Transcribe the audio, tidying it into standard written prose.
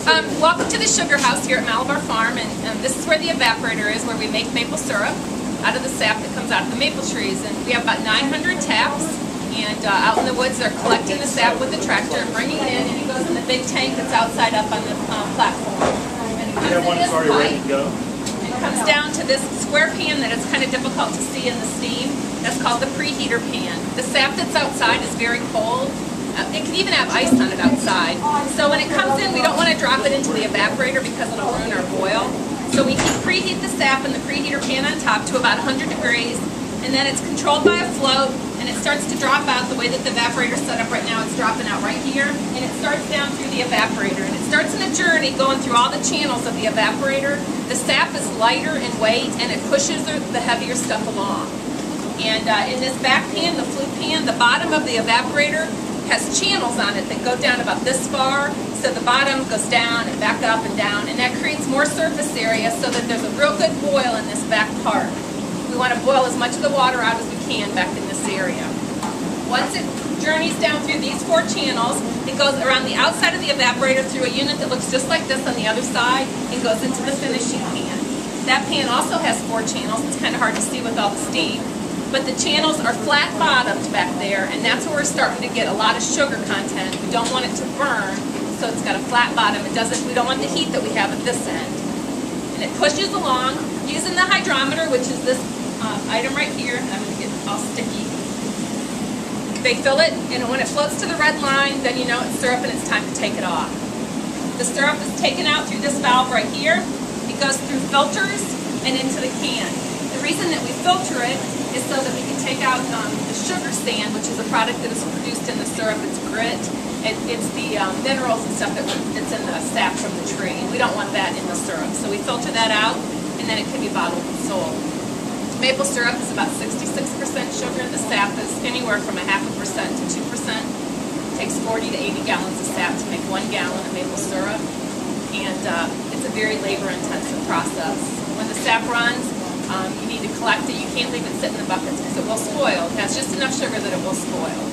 Welcome to the sugar house here at Malabar Farm, and this is where the evaporator is, where we make maple syrup out of the sap that comes out of the maple trees. And we have about 900 taps, and out in the woods they're collecting the sap with the tractor and bringing it in, and it goes in the big tank that's outside up on the platform. And it comes in this pipe. It comes down to this square pan that it's kind of difficult to see in the steam. That's called the preheater pan. The sap that's outside is very cold. It can even have ice on it outside. So when it comes in, we don't want to drop it into the evaporator because it'll ruin our boil. So we preheat the sap in the preheater pan on top to about 100 degrees, and then it's controlled by a float, and it starts to drop out the way that the evaporator is set up right now. It's dropping out right here, and it starts down through the evaporator. And it starts in a journey going through all the channels of the evaporator. The sap is lighter in weight, and it pushes the heavier stuff along. And in this back pan, the flute pan, the bottom of the evaporator has channels on it that go down about this far, so the bottom goes down and back up and down, and that creates more surface area so that there's a real good boil in this back part. We want to boil as much of the water out as we can back in this area. Once it journeys down through these 4 channels, it goes around the outside of the evaporator through a unit that looks just like this on the other side and goes into the finishing pan. That pan also has 4 channels. It's kind of hard to see with all the steam. But the channels are flat bottomed back there, and that's where we're starting to get a lot of sugar content. We don't want it to burn, so it's got a flat bottom. We don't want the heat that we have at this end. And it pushes along using the hydrometer, which is this item right here. I'm going to get all sticky. They fill it, and when it floats to the red line, then you know it's syrup and it's time to take it off. The syrup is taken out through this valve right here. It goes through filters and into the can. The reason that we filter it is so that we can take out the sugar sand, which is a product that is produced in the syrup. It's grit. It's the minerals and stuff that's in the sap from the tree. We don't want that in the syrup. So we filter that out, and then it can be bottled and sold. Maple syrup is about 66% sugar. The sap is anywhere from 0.5% to 2%. It takes 40 to 80 gallons of sap to make 1 gallon of maple syrup. And it's a very labor-intensive process. When the sap runs, you need to collect it. You can't leave it sit in the buckets because it will spoil. It has just enough sugar that it will spoil.